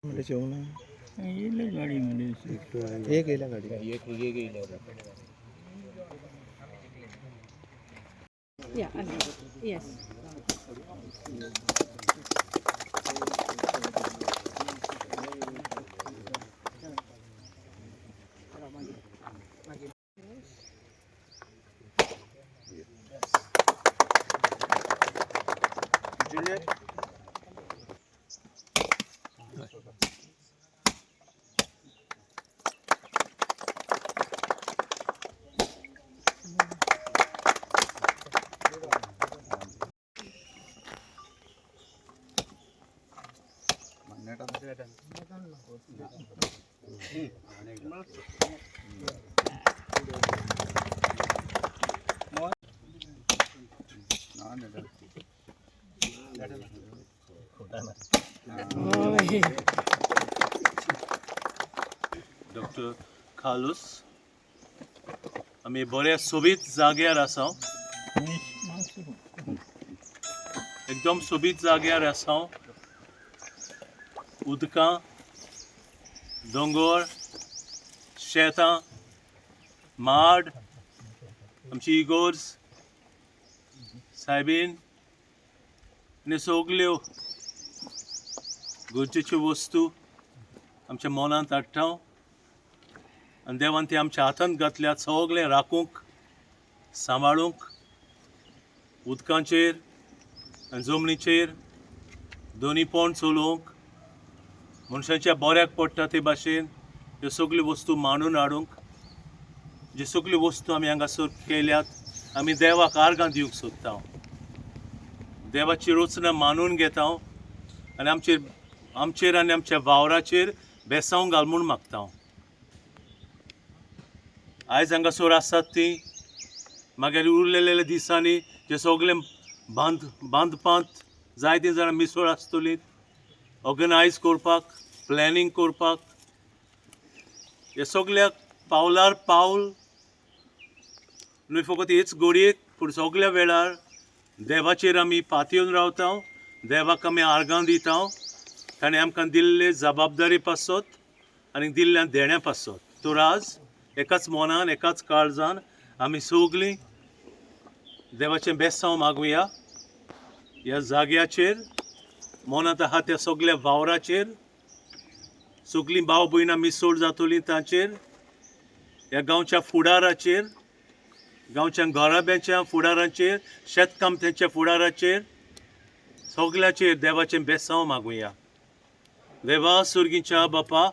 मध्ये जेवण येईल गाडीमध्ये एक गेल्या गाडी एक गेल्या Yeah, yes. Juliet. डॉक्टर खालूस आम्ही बऱ्या सोबीत जाग्यार आसा एकदम सोबीत जाग्यार आसा उदकां दोंगर शेतां माड आमची इगोर्ज सायबीन आनी सगल्यो गरजेच्यो वस्तू आमच्या मनांत हाडटा आनी देवान ते आमच्या हातांत घातल्यात सगळें राखूंक सांबाळूंक उदकांचेर आनी जमनीचेर दोनी पोंड चलोवंक मनशांच्या बऱ्याक पडटा ते भाशेन ह्यो सगल्यो वस्तू मांडून हाडूंक ज्यो सगल्यो वस्तू आमी हांगासर केल्यात आमी देवाक आर्गां दिवंक सोदता देवाची रचना मानून घेता आनी आमचेर आनी आमच्या वावराचेर बेसांव घाल म्हूण मागता आयज हांगासर आसात ती मागीर उरलेल्या दिसांनी जे सगळें बांदपांत जायतीं जाणां मिसळ आसतलीं ऑर्गनायज करपाक प्लॅनिंग करपाक हे सगळ्याक पावलार पावल न्हय फकत हेच घडयेक पूण सगळ्या वेळार देवाचेर आमी पातयेवन रावता देवाक आमी आर्गां दिता ताणें आमकां दिल्ले जबाबदारी पासत आनी दिल्ल्या देण्या पासत तर आज एकाच मनान एकाच काळजान आमी सगळीं देवाचें बेसांव मागुया ह्या जाग्याचेर मनांत आहा त्या सगळ्या वावराचेर सगळीं भाव भयणां मिसळ जातलीं तांचेर ह्या गांवच्या फुडाराचेर गांवच्या घराब्याच्या फुडाराचेर शेतकामत्यांच्या फुडाराचेर सगळ्याचेर देवाचें बेसांव मागुया देवा सुर्गीच्या बापा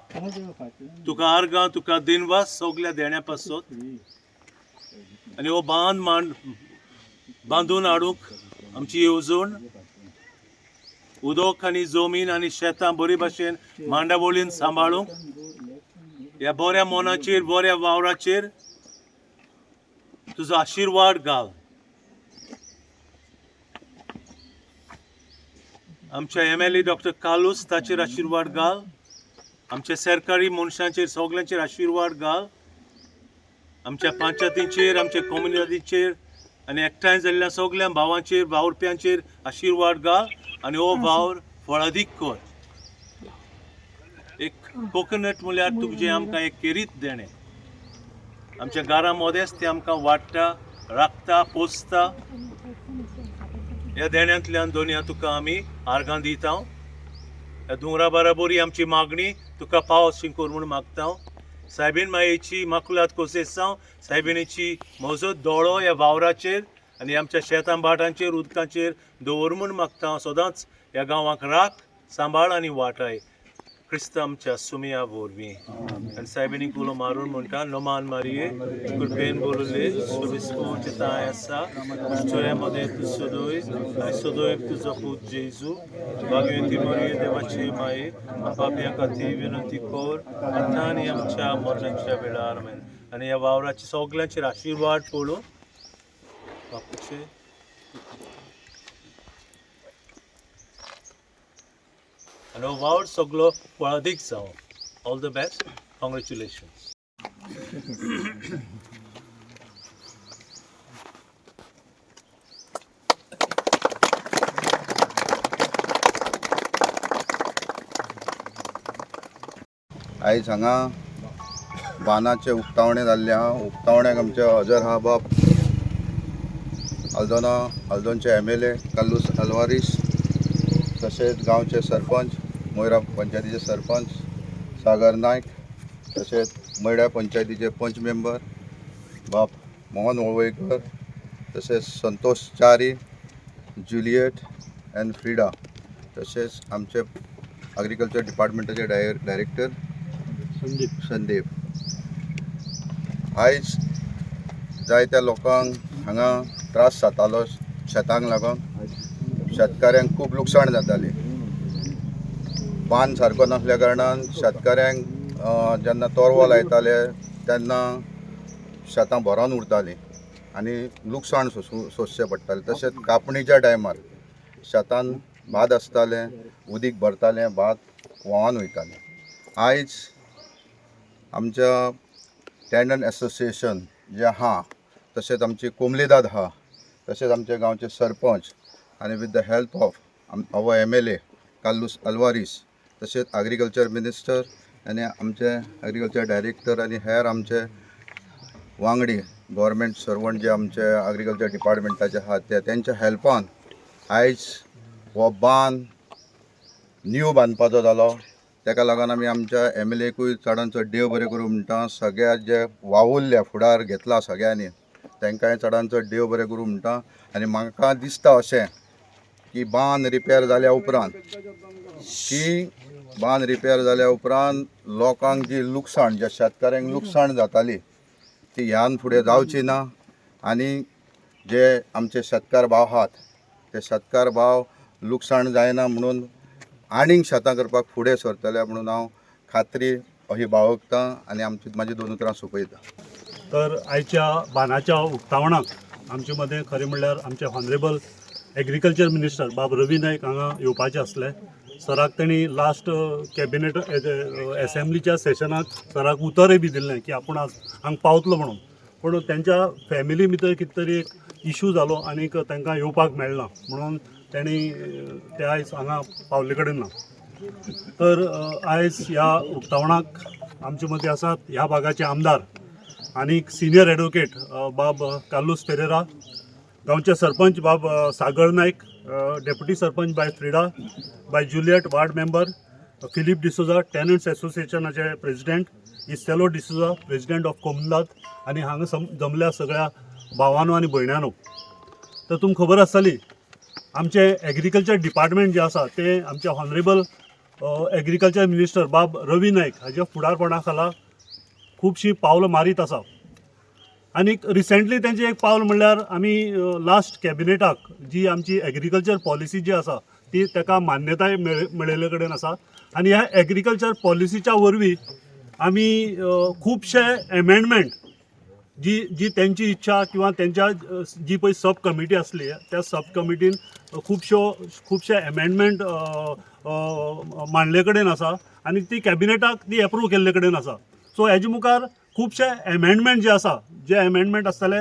तुका आर्गां तुका दिनवास सगळ्या देण्या पासत आनी हो बांदून हाडूंक आमची येवजण उदक आनी जमीन आनी शेतां बरे भाशेन मांडावळीन सांबाळूंक ह्या बऱ्या मनाचेर बऱ्या वावराचेर तुजो आशिर्वाद घाल आमच्या MLA डॉक्टर कालूस ताचेर आशिर्वाद घाल आमच्या सरकारी मनशांचेर सगळ्यांचेर आशिर्वाद घाल आमच्या पंचायतींचेर आमच्या कम्युनिटीचेर आनी एकठांय जाल्ल्या सगळ्या भावांचेर वावुरप्यांचेर आशिर्वाद घाल आनी हो वावर फळादीक कर एक कोकोनट म्हळ्यार तुजें आमकां एक केरीत देणें आमच्या घरा मदेंच तें आमकां वाडटा राखता पोसता ह्या देण्यांतल्यान दोनया तुका आमी आर्गां दिता ह्या दोंगरा बराबरी आमची मागणी तुका पावस कर म्हूण मागता सायबीन मायेची माकुलात कोसेसांव सायबिणीची म्हजो दोळो ह्या वावराचेर आनी आमच्या शेतां भाटांचेर उदकांचेर दवर म्हूण मागता सदांच ह्या गांवाक राख सांबाळ आनी वाटाय क्रिस्त आमच्या सुमया वरवीं आनी सायबिणीक उलो मारून म्हणटा नोमान मारये कृपेन बोलले सुविस्पोचे ताय आसा तुज्या मदें तूं सोदोय आनी सोदोयक तुजो पूत जेजू भागवंती मरिये देवाचे माये पापयां खातीर विनंती कर आतां आनी आमच्या मरणाच्या वेळार आनी ह्या वावराचे सगळ्यांचेर आशिर्वाद पडूं बापूचे आनी हो वावर सगळो फळादीक जावं ऑल द बेस्ट कॉंग्रेच्युलेशन्स आयज हांगा बांदाचे उक्तावणे जाल्ले आहा. उक्तावण्याक आमचे हजर आहा बाब हल्दोणचे MLA काल्लूस आल्वारीस, तशेंच गांवचे सरपंच मोयरा पंचायतीचे सरपंच सागर नायक, तशेंच मयड्या पंचायतीचे पंच मेंबर बाब मोहन वळवयकर, तशेंच संतोष च्यारी, जुलियट एंड फ्रिडा, तशेंच आमचे एग्रीकल्चर डिपार्टमेंटाचे डायरेक्टर संदीप. आयज जायत्या लोकांक हांगा त्रास जातालो शेतांक लागून. शेतकाऱ्यांक खूब लुकसाण जाताली. बांद सारको नासल्या कारणान शेतकाऱ्यांक जेन्ना तोरवो लायताले तेन्ना शेतां भरोन उरतालीं आनी लुकसाण सोंसचें पडटालें. तशेंच कापणीच्या टायमार शेतान भात आसतालें, उदीक भरतालें, भात व्हांवन वयतालें. आयज आमच्या टँडन एसोसिएशन जे आहा, तशेंच आमची कोमलेदाद आहा, तशेंच आमचे गांवचे सरपंच आनी with the help of our MLA Carlos Alvares, तशेंच एग्रीकल्चर मिनिस्टर आनी आमचे एग्रीकल्चर डायरेक्टर आनी हेर आमचे वांगडी गव्हर्मेंट सर्वंट जे आमचे एग्रीकल्चर डिपार्टमेंटाचे आहात तेंच्या हेल्पान आयज हो बांद न्यू बांदपाचो जालो. तेका लागून आमी आमच्या MLAकूय चडांत चड देव बरें करूं म्हणटा. सगळ्या जे वावुरल्या फुडार घेतला सगळ्यांनी तांकांय चडांत चड देव बरें करूं म्हणटा. आनी म्हाका दिसता अशें की बांद रिपेर जाल्या उपरांत लोकांक जी लुकसाण, ज्या शेतकाऱ्यांक लुकसाण जाताली ती ह्यान फुडें जावची ना. आनी जे आमचे शेतकार भाव आहात ते शेतकार भाव लुकसाण जायना म्हणून आनीक शेतां करपाक फुडें सरतले म्हणून हांव खात्री अशी बाळगतां आनी म्हाजी 2 उतरां सोंपयता. तर आयच्या बांदाच्या उक्तावणाक आमचे मदें खरें म्हणल्यार आमचे हॉनरेबल एग्रीकल्चर मिनिस्टर बाब रवी नायक हांगा येवपाचे आसले. सराक तेणी लास्ट कॅबिनेट असेंब्लीच्या सेशनाक सराक उतरय बी दिल्लें की आपूण आज हांगा पावतलो म्हणून. पूण तेंच्या फॅमिली भितर कितें तरी एक इशू जालो आनीक तांकां येवपाक मेळना म्हणून ते आयज हांगा पावले कडेन ना. तर आयज ह्या उक्तावणाक आमचे मदीं आसात ह्या भागाचे आमदार आनीक सिनियर एडवोकेट बाब काल्लूस पेरेरा, गांवचे sarpanch Bab Sagar Naik, deputy sarpanch Bai Frida, Bai Juliet ward member, Philip D'Souza tenants एसोसिएशनाचे president, Estelo D'Souza president of कोमलाद आनी हांगा जमल्या सगळ्या भावांनो आनी भयण्यांनो. तर तुमकां खबर आसतली आमचे एग्रीकल्चर डिपार्टमेंट जे आसा ते आमचे हॉनरेबल एग्रीकल्चर मिनिस्टर बाब रवी नायक हाच्या फुडारपणा खाला खुबशीं पावलां मारीत आसा. आनीक रिसेंटली तेंचें एक पावल म्हणल्यार आमी लास्ट कॅबिनेटाक जी आमची एग्रीकल्चर पॉलिसी जी आसा ती ताका मान्यताय मेळयले कडेन आसा. आनी ह्या एग्रीकल्चर पॉलिसीच्या वरवीं आमी खुबशे एमेंडमेंट जी त्यांची इच्छा किंवा त्यांच्या जी पळय सब कमिटी आसली त्या सब कमिटीन खुबशे एमेंडमेंट मांडले कडेन आसा आनी ती कॅबिनेटाक ती एप्रूव केल्ले कडेन आसा. सो हेजे मुखार खुबशे एमेंडमेंट जे आसा, जे एमेंडमेंट आसतले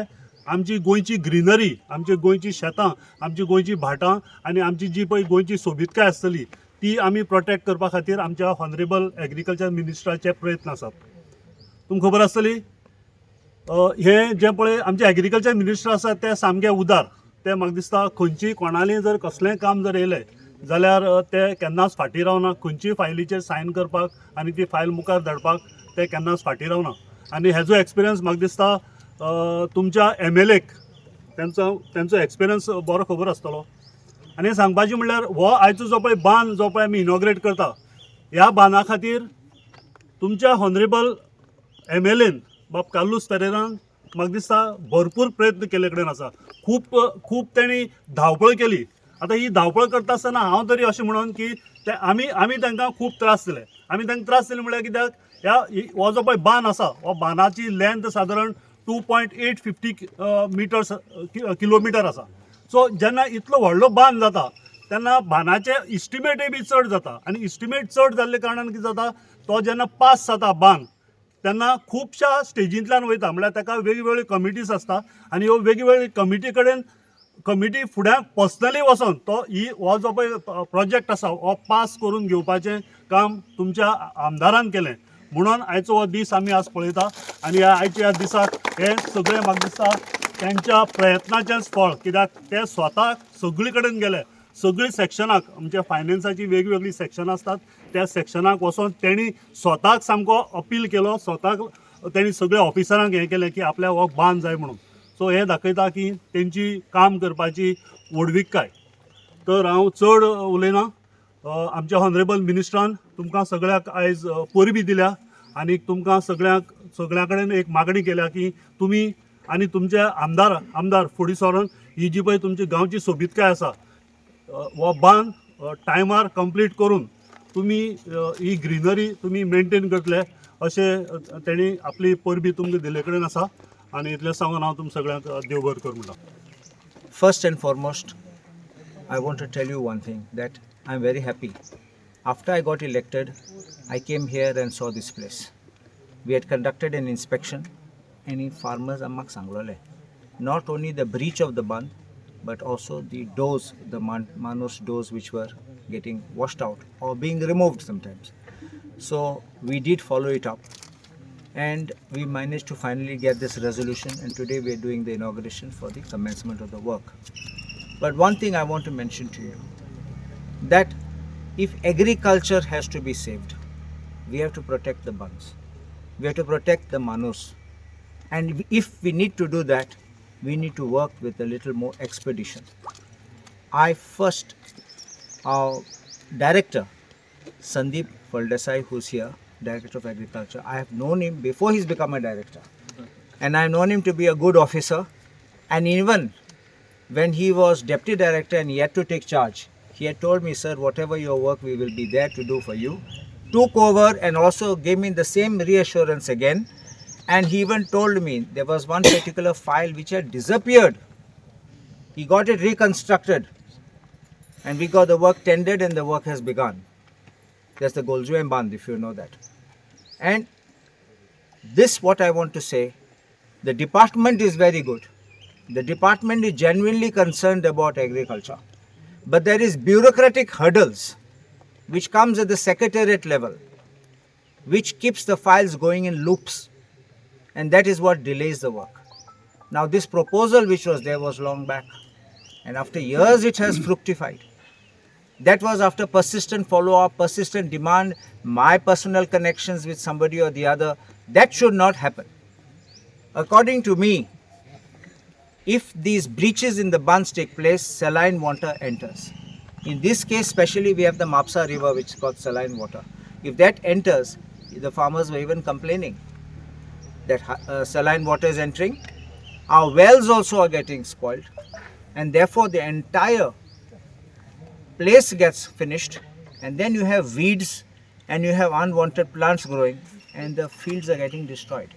आमची गोंयची ग्रिनरी, आमची गोंयची शेतां, आमची गोंयची भाटां आनी आमची जी पळय गोंयची सोबीतकाय आसतली ती आमी प्रोटेक्ट करपा खातीर आमच्या हॉनरेबल एग्रीकल्चर मिनिस्टराचे प्रयत्न आसात. तुमकां खबर आसतली हे जे पळय आमचे एग्रीकल्चर मिनिस्टर आसात ते सामके उदार. ते म्हाका दिसता खंयचीय कोणालें जर कसलेंय काम जर येयलें जाल्यार ते केन्नाच फाटीं रावना. खंयचीय फायलीचेर सायन करपाक आनी ती फायल मुखार धाडपाक ते केन्नाच फाटीं रावना. आनी हेजो एक्सपिरियन्स म्हाका दिसता तुमच्या MLAक तेंचो एक्सपिरियन्स बरो खबर आसतलो. आनी सांगपाचें म्हणल्यार हो आयचो जो पळय बांद जो पळय आमी इनॉग्रेट करता ह्या बांदा खातीर तुमच्या हॉनरेबल MLAन बाब काल्लूस पेरेरान म्हाका दिसता भरपूर प्रयत्न केले कडेन आसा. खूब तेणी धांवपळ केली. आतां ही धांवपळ करता आसतना हांव तरी अशें म्हणून की आमी तांकां खूब त्रास दिले. आमी तांकां त्रास दिले म्हळ्यार कित्याक हो जो पळय बांद आसा हो बांदाची लेंथ सादारण 2.850 किलोमिटर आसा. सो जेन्ना इतलो व्हडलो बांद जाता तेन्ना बांदाचे इस्टिमेटूय बी चड जाता. आनी इस्टिमेट चड जाल्ले कारणान कितें जाता तो जेन्ना पास जाता बांद तेन्ना खुबशा स्टेजींतल्यान वयता. म्हळ्यार ताका वेगवेगळ्यो कमिटीज आसता आनी ह्यो वेगवेगळ्यो कमिटी कडेन कमिटी फुड्यान पर्सनली वचोन हो जो पळय प्रोजेक्ट आसा हो पास करून घेवपाचें काम तुमच्या आमदारान केलें. म्हणून आयचो हो दीस आमी आज पळयता आनी ह्या दिसाक हे सगळे म्हाका दिसता त्यांच्या प्रयत्नाचेंच फळ, कित्याक ते स्वताक सगळे कडेन गेले, सगळी सेक्शनाक आमच्या फायनान्साची वेगवेगळी सेक्शनां असतात त्या सेक्शनाक वचोन तेणी स्वताक सामको अपील केलो, स्वताक तेणी सगळ्या ऑफिसरांक हें केलें की आपल्या हो बांद जाय म्हणून. सो हें दाखयता की तेंची काम करपाची व्हडविकाय. तर हांव चड उलयना, आमच्या हॉनरेबल मिनिस्टरान तुमकां सगळ्याक आयज परबी दिल्या आनी तुमकां सगळ्या कडेन एक मागणी केल्या की तुमी आनी तुमचे आमदार फुडें सरून ही जी पळय तुमची गांवची सोबीतकाय आसा हो बांद टायमार कंप्लीट करून तुमी ही ग्रीनरी तुमी मेंटेन करतले अशें तेणी आपली परबी तुमकां दिले कडेन आसा आनी इतलें सांगून हांव तुमकां सगळ्यांक देव बरें करूं म्हणटा. First and foremost, I want to tell you one thing, that I'm very happy. After I got elected, I came here and saw this place. We had conducted an inspection, and farmers among Sanglole, not only the breach of the band, but also the doors, the Manus doors which were getting washed out or being removed sometimes. So we did follow it up, and we managed to finally get this resolution, and today we are doing the inauguration for the commencement of the work. But one thing I want to mention to you, that if agriculture has to be saved, we have to protect the bunds, we have to protect the manus, and if we need to do that, we need to work with a little more expedition. Our director Sandeep Faldesai, who's here, Director of Agriculture, I have known him before he's become a director, and I've known him to be a good officer. And even when he was deputy director and he had to take charge, he had told me, sir, whatever your work, we will be there to do for you. Took over and also gave me the same reassurance again. And he even told me there was one particular file which had disappeared. He got it reconstructed, and we got the work tendered, and the work has begun. That's the Goljuem Band, if you know that. And this, what I want to say, the department is very good. The department is genuinely concerned about agriculture. But there is bureaucratic hurdles which comes at the secretariat level, which keeps the files going in loops. And that is what delays the work. Now this proposal which was there was long back, and after years it has fructified. That was after persistent follow-up, persistent demand, my personal connections with somebody or the other. That should not happen. According to me, if these breaches in the bunds take place, saline water enters. In this case especially, we have the Mapsa river which is called saline water. If that enters, the farmers were even complaining that saline water is entering. Our wells also are getting spoiled, and therefore the entire place gets finished, and then you have weeds and you have unwanted plants growing, and the fields are getting destroyed.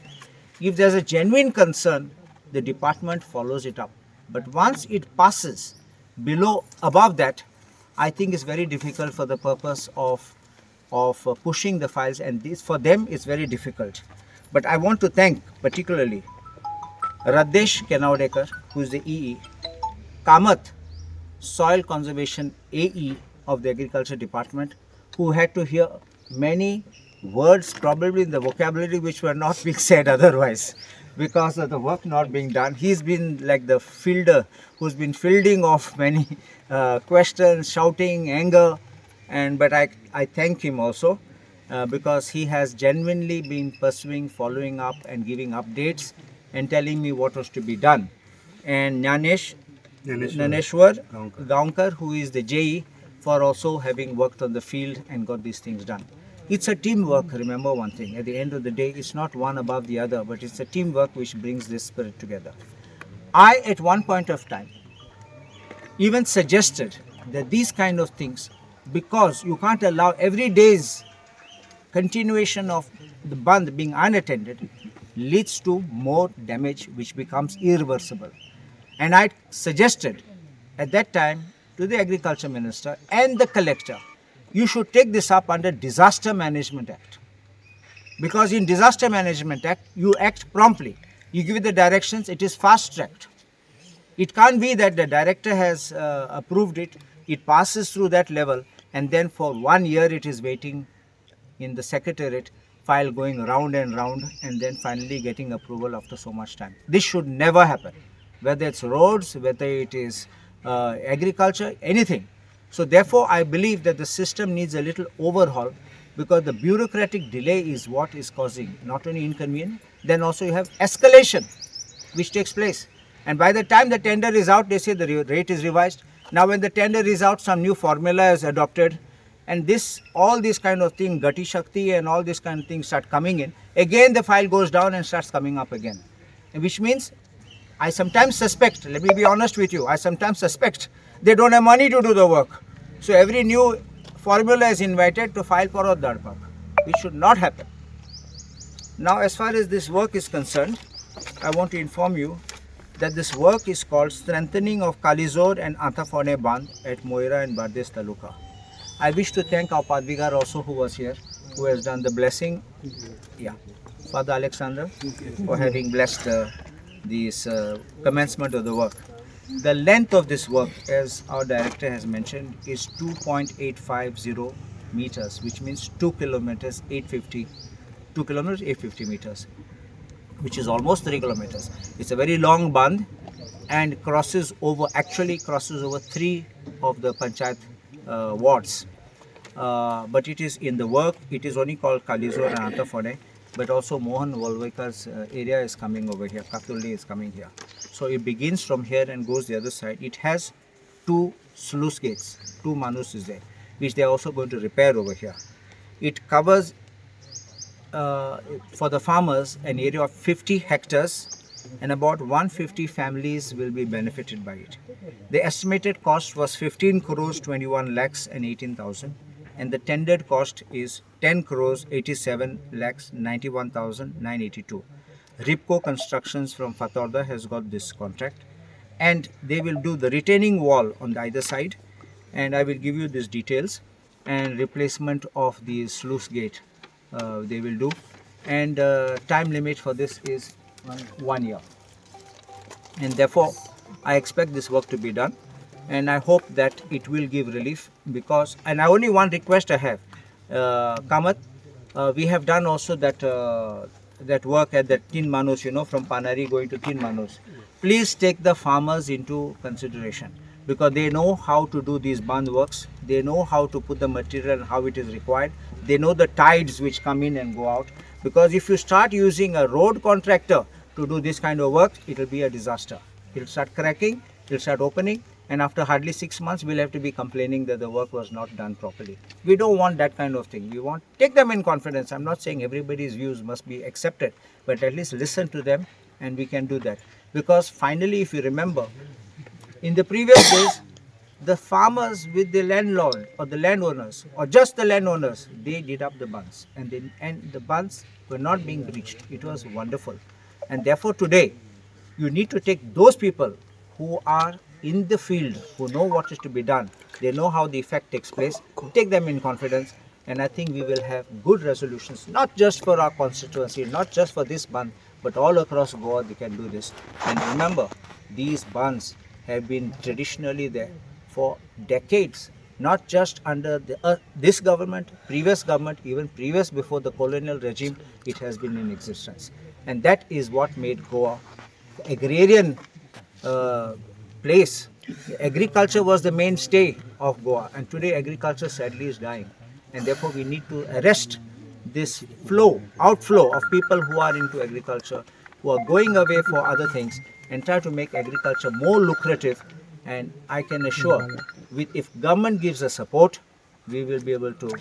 If there's a genuine concern, the department follows it up. But once it passes above that, I think it's very difficult for the purpose of pushing the files, and this for them is very difficult. But I want to thank particularly Radesh Kenaudekar, who is the EE, Kamath, Soil Conservation AE of the Agriculture Department, who had to hear many words probably in the vocabulary which were not being said otherwise because of the work not being done. He's been like the fielder who's been fielding off many questions, shouting, anger, but I thank him also because he has genuinely been pursuing, following up and giving updates and telling me what was to be done. And Naneshwar Gaunkar, who is the JE, for also having worked on the field and got these things done. It's a teamwork, remember one thing, at the end of the day, it's not one above the other, but it's a teamwork which brings this spirit together. I, at one point of time, even suggested that these kind of things, because you can't allow every day's continuation of the band being unattended, leads to more damage which becomes irreversible. And I suggested at that time to the Agriculture Minister and the Collector, you should take this up under Disaster Management Act. Because in Disaster Management Act, you act promptly. You give the directions, it is fast-tracked. It can't be that the director has approved it, it passes through that level, and then for 1 year it is waiting in the Secretariat file going round and round and then finally getting approval after so much time. This should never happen, whether it's roads, whether it is agriculture, anything. So therefore, I believe that the system needs a little overhaul, because the bureaucratic delay is what is causing not only inconvenience, then also you have escalation which takes place. And by the time the tender is out, they say the rate is revised. Now when the tender is out, some new formula is adopted, and all these kind of things, Gati Shakti and all these kind of things start coming in. Again the file goes down and starts coming up again. Which means, I sometimes suspect, let me be honest with you, I sometimes suspect they don't have money to do the work. So every new formula is invited to file for a Darpak, which should not happen. Now as far as this work is concerned, I want to inform you that this work is called Strengthening of Kalizor and Antafone Bandh at Moira and Bardes Taluka. I wish to thank our Padvigar also, who was here, who has done the blessing. Yeah, Father Alexander, for having blessed this commencement of the work. The length of this work, as our director has mentioned, is 2.850 meters, which means 2 kilometers 850 meters, which is almost 3 kilometers. It's a very long bandh and actually crosses over 3 of the panchayat wards. But it is in the work, it is only called Kalizor and Antafone, but also Mohan Walwaikar's area is coming over here, Katulli is coming here. So it begins from here and goes the other side. It has 2 sluice gates, 2 manus is there, which they are also going to repair over here. It covers for the farmers an area of 50 hectares, and about 150 families will be benefited by it. The estimated cost was 15 crores 21 lakhs and 18,000, and the tendered cost is 10 crores 87 lakhs 91,982. Ripco Constructions from Fatorda has got this contract, and they will do the retaining wall on the either side, and I will give you these details, and replacement of the sluice gate they will do, and time limit for this is 1 year, and therefore I expect this work to be done, and I hope that it will give relief, because, and I only one request I have, Kamath, we have done also that that work at the Tin Manus, from Panari going to Tin Manus. Please take the farmers into consideration, because they know how to do these bandh works, they know how to put the material and how it is required, they know the tides which come in and go out, because if you start using a road contractor to do this kind of work, it will be a disaster. It will start cracking, it will start opening, and after hardly 6 months we'll have to be complaining that the work was not done properly. We don't want that kind of thing. We want, take them in confidence. I'm not saying everybody's views must be accepted, but at least listen to them, and we can do that. Because finally, if you remember, in the previous days, the farmers with the landlord or the landowners, or just the landowners, they did up the bunds, and the bunds were not being breached. It was wonderful. And therefore today, you need to take those people who are in the field, who know what is to be done, they know how the effect takes place, take them in confidence, and I think we will have good resolutions, not just for our constituency, not just for this band, but all across Goa they can do this. And remember, these bands have been traditionally there for decades, not just under this government, previous government, even previous before the colonial regime, it has been in existence. And that is what made Goa agrarian place. Agriculture was the mainstay of Goa, and today agriculture sadly is dying, and therefore we need to arrest this outflow of people who are into agriculture, who are going away for other things, and try to make agriculture more lucrative. And I can assure, if government gives us support, we will be able to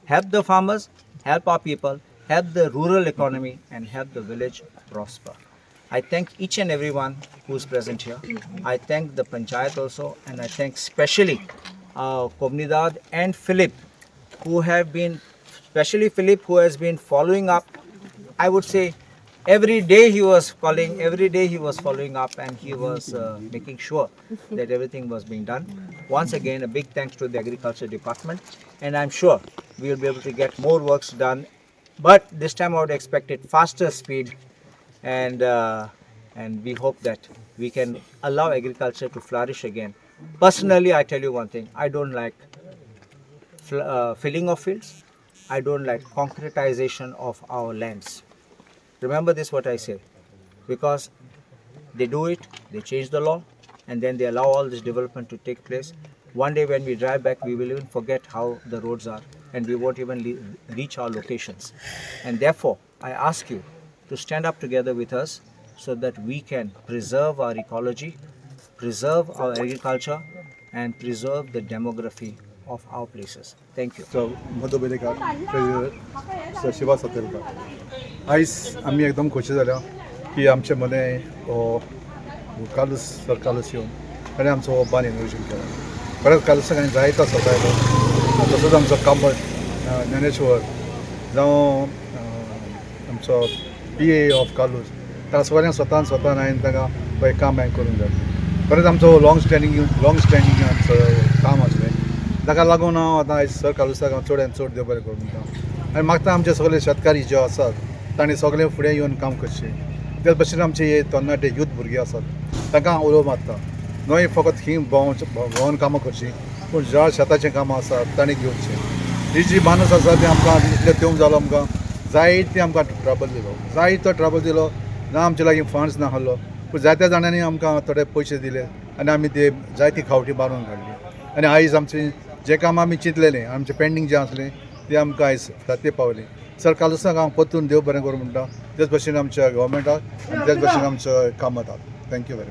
help the farmers, help our people, help the rural economy, and help the village prosper. I thank each and everyone who is present here. I thank the Panchayat also, and I thank specially Komnidad and Philip, who have been, especially Philip, who has been following up. I would say every day he was calling, every day he was following up, and he was making sure that everything was being done. Once again, a big thanks to the Agriculture Department, and I'm sure we will be able to get more works done. But this time I would expect it faster speed, and we hope that we can allow agriculture to flourish again. Personally, I tell you one thing, I don't like filling of fields. I don't like concretization of our lands. Remember this what I say, because they do it, they change the law, and then they allow all this development to take place. One day when we drive back, we will even forget how the roads are, and we won't even reach our locations. And therefore, I ask you to stand up together with us so that we can preserve our ecology, preserve our agriculture, and preserve the demography of our places. Thank you. So, Madhubelekar president Shiva Satelkar आयज आमी एकदम खोशी जाल्या की आमचे मदें Kalus sir Kalus येवन ताणें आमचो हो बान इनोग्रेशन केलो. परत कालूसाक आनी जायतो आसता आयलो. तसोच आमचो कामत ज्ञानेश्वर जावं आमचो PA ऑफ कालूस ताका सगळ्यांक स्वतान हांवें ताका पळय काम हांवें करून जाय. परत आमचो लॉंग स्टँडींग आमचो काम आसलें. ताका लागून हांव आतां आयज सर कालुसाक हांव चड चड देव बरें करूं म्हणटा आनी मागता आमचे सगळे शेतकारी जे आसात तांणी सगळे फुडें येवन काम करचें. त्याच भशेन आमचे हे तरणाटे यूथ भुरगे आसात तांकां हांव उलोवप मारता न्हय फकत ही भोंवन कामां करचीं पूण ज्या शेताचें कामां आसात तांणी घेवचें. ही जी माणूस आसा ती आमकां इतले तेंव जालो आमकां जायते आमकां ट्रबल दिलो ना आमचे लागीं फंड्स नाहलो पूण जायत्या जाणांनी आमकां थोडे पयशे दिले आनी आमी ते जायती खावटी बांदून काडली. आनी आयज आमचें जें काम आमी चिंतलेलें आमचें पेंडींग जें आसलें तें आमकां आयज फातीं पावलें. सर कालुसाक हांव परतून देव बरें करूं म्हणटा तेच भशेन आमच्या गव्हर्मेंटाक आनी तेच भशेन आमच्या कामाक. Thank you very much.